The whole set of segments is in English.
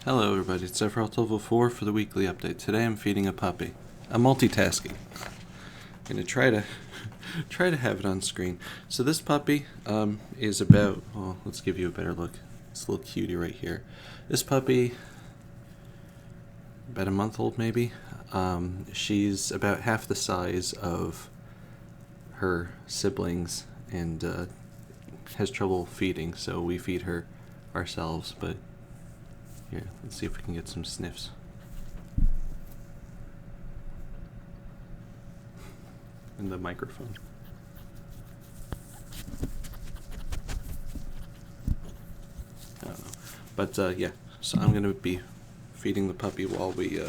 Hello everybody, it's Sephiroth4 for the weekly update. Today I'm feeding a puppy. I'm multitasking. I'm gonna try to have it on screen. So this puppy is about, well, let's give you a better look. It's a little cutie right here. This puppy, about a month old maybe. She's about half the size of her siblings and has trouble feeding, so we feed her ourselves, but here, let's see if we can get some sniffs. In the microphone. I don't know. But yeah, so I'm gonna be feeding the puppy while we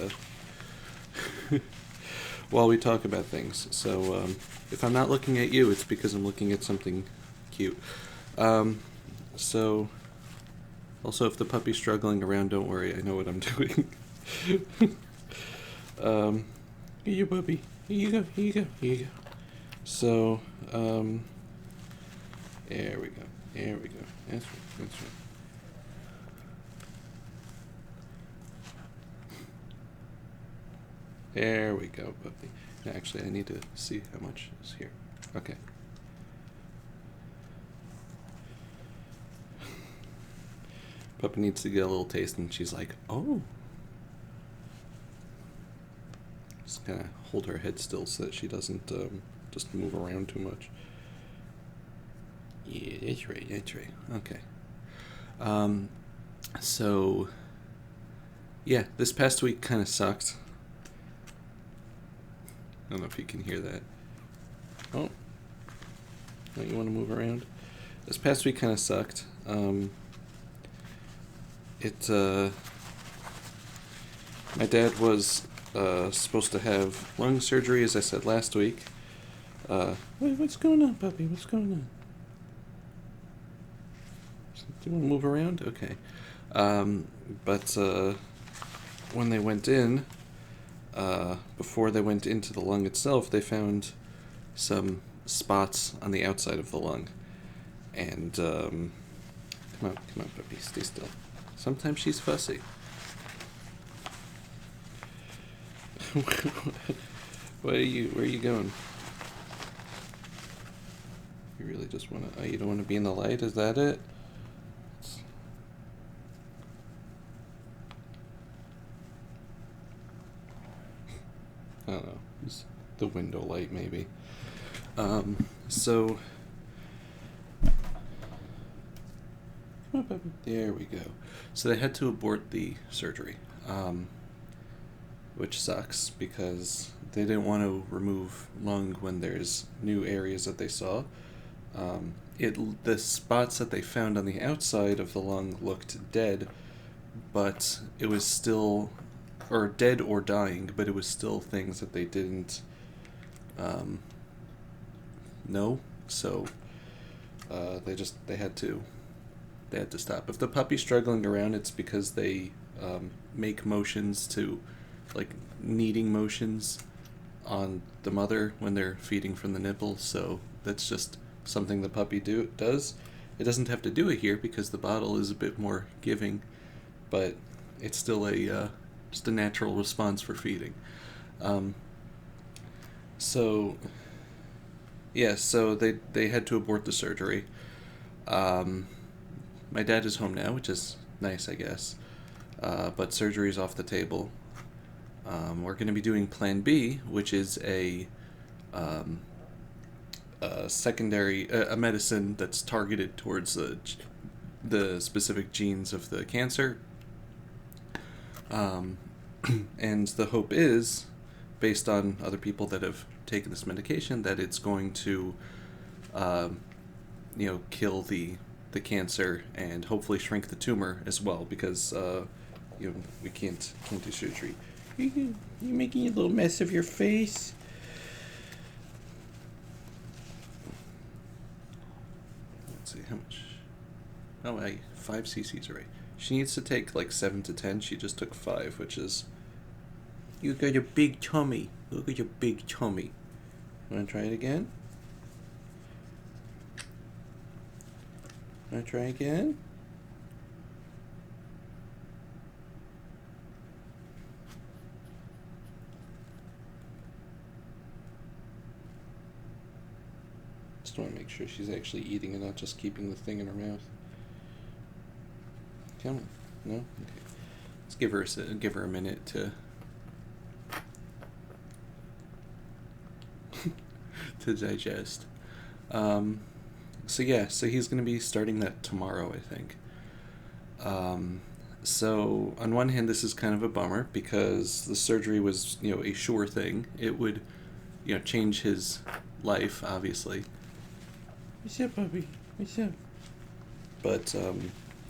while we talk about things. So if I'm not looking at you, it's because I'm looking at something cute. So also, if the puppy's struggling around, don't worry, I know what I'm doing. Here you puppy. Here you go, here you go, here you go. So, there we go, there we go. That's right, that's right. There we go, puppy. Actually, I need to see how much is here. Okay. Puppy needs to get a little taste, and she's like, oh. Just kind of hold her head still so that she doesn't just move around too much. Yeah, that's right, that's right. Okay. So, yeah, this past week kind of sucked. I don't know if you can hear that. Oh. Don't you want to move around? This past week kind of sucked. My dad was supposed to have lung surgery, as I said last week. What's going on, puppy? What's going on? Do you want to move around? Okay. But when they went in, before they went into the lung itself, they found some spots on the outside of the lung. And, come on, puppy, stay still. Sometimes she's fussy. Where are you going? You really just want to, you don't want to be in the light, is that it? I don't know, it's the window light maybe. So, there we go. So they had to abort the surgery, which sucks because they didn't want to remove lung when there's new areas that they saw. The spots that they found on the outside of the lung looked dead, but it was still, or dead or dying, but it was still things that they didn't know. So they had to stop. If the puppy's struggling around, it's because they make motions to, like, kneading motions on the mother when they're feeding from the nipple. So that's just something the puppy does. It doesn't have to do it here because the bottle is a bit more giving, but it's still just a natural response for feeding. So they had to abort the surgery. My dad is home now, which is nice, I guess. But surgery is off the table. We're going to be doing Plan B, which is a secondary a medicine that's targeted towards the specific genes of the cancer. And the hope is, based on other people that have taken this medication, that it's going to kill the cancer and hopefully shrink the tumor as well, because we can't do surgery. You're making a little mess of your face. Let's see how much. Oh, 5 cc's already. She needs to take like 7 to 10. She just took 5, which is. You got a big tummy. Look at your big tummy. Want to try it again? Want to try again? Just want to make sure she's actually eating and not just keeping the thing in her mouth. Come on. No? Okay. Let's give her a minute to to digest. So he's going to be starting that tomorrow, I think. So on one hand, this is kind of a bummer because the surgery was, a sure thing. It would, change his life, obviously. What's up, puppy? What's up? But,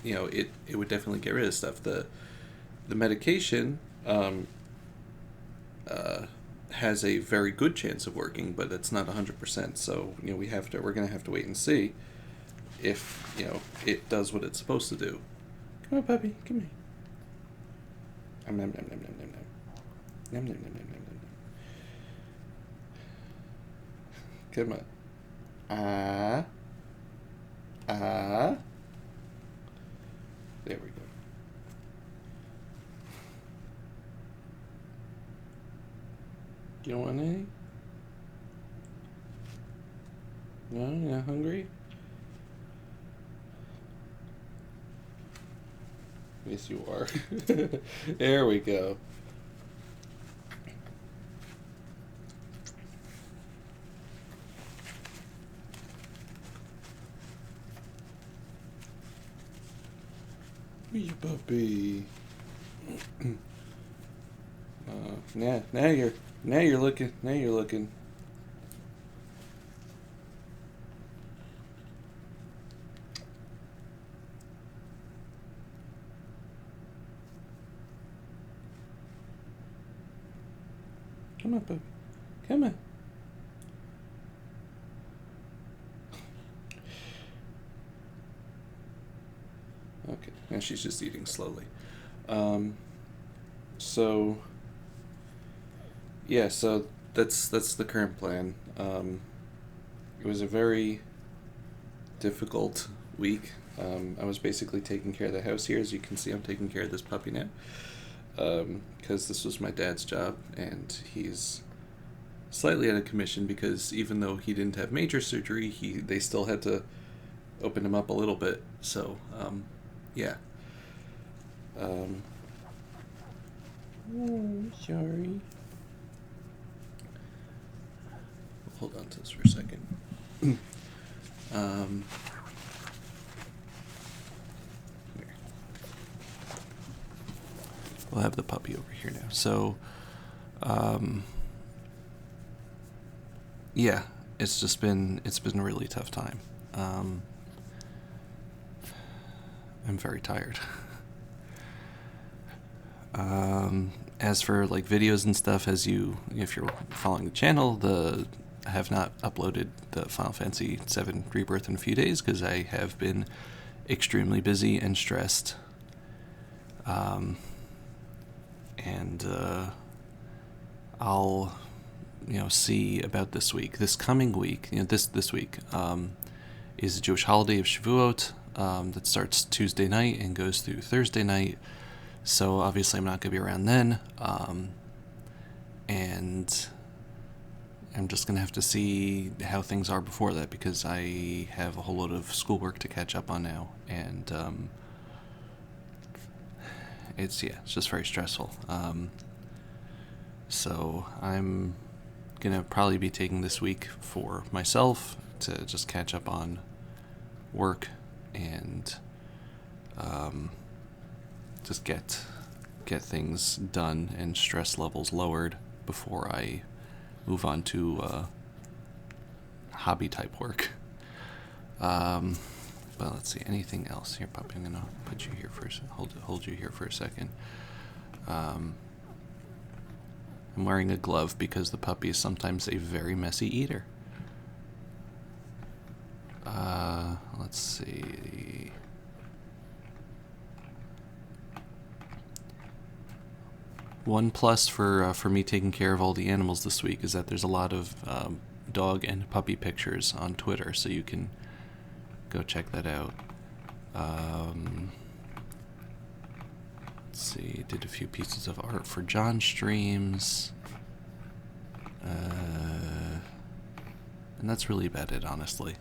it would definitely get rid of stuff. The medication, has a very good chance of working, but it's not 100%. So, we're going to have to wait and see if, it does what it's supposed to do. Come on, puppy. Come here. Nom nom nom nom nom nom nom. Nom nom nom nom nom nom. Come on. There we go. You don't want any? No, you're not hungry? Yes, you are. There we go. Wee puppy. Now you're looking. Now you're looking. Come on, puppy. Come on. Okay, now she's just eating slowly. So that's the current plan. It was a very difficult week. I was basically taking care of the house here. As you can see, I'm taking care of this puppy now. Because this was my dad's job, and he's slightly out of commission because even though he didn't have major surgery, they still had to open him up a little bit. So, yeah. Oh, sorry. Hold on to this for a second. We'll have the puppy over here now. So, yeah, it's been a really tough time. I'm very tired. As for like videos and stuff, if you're following the channel, I have not uploaded the Final Fantasy VII Rebirth in a few days because I have been extremely busy and stressed. And I'll, see about this week. This coming week, this week, is the Jewish holiday of Shavuot that starts Tuesday night and goes through Thursday night. So obviously I'm not going to be around then. And I'm just going to have to see how things are before that because I have a whole load of schoolwork to catch up on now. And it's just very stressful. So I'm going to probably be taking this week for myself to just catch up on work and just get things done and stress levels lowered before I move on to hobby type work. But let's see, anything else here, puppy? I'm gonna put you here first. Hold you here for a second. I'm wearing a glove because the puppy is sometimes a very messy eater. Let's see. One plus for me taking care of all the animals this week is that there's a lot of dog and puppy pictures on Twitter, so you can go check that out. Let's see, did a few pieces of art for John streams. and that's really about it, honestly.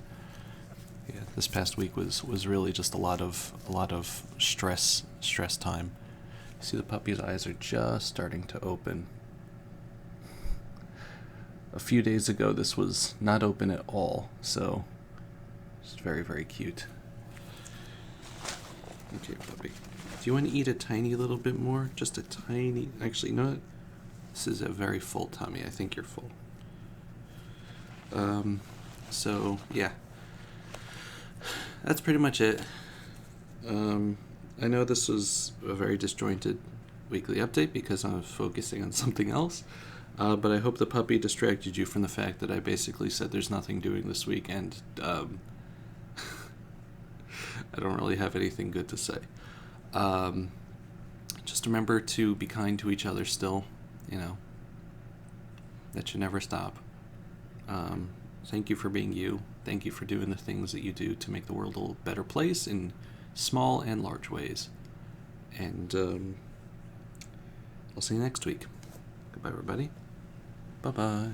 Yeah, this past week was really just a lot of stress time. See, the puppy's eyes are just starting to open. A few days ago, this was not open at all, so it's very, very cute. Okay, puppy. Do you want to eat a tiny little bit more? Just a tiny... Actually, you know what? This is a very full tummy. I think you're full. So, yeah. That's pretty much it. I know this was a very disjointed weekly update because I was focusing on something else. But I hope the puppy distracted you from the fact that I basically said there's nothing doing this week, and I don't really have anything good to say. Just remember to be kind to each other still, that should never stop. Thank you for being you. Thank you for doing the things that you do to make the world a little better place in small and large ways. And I'll see you next week. Goodbye, everybody. Bye-bye.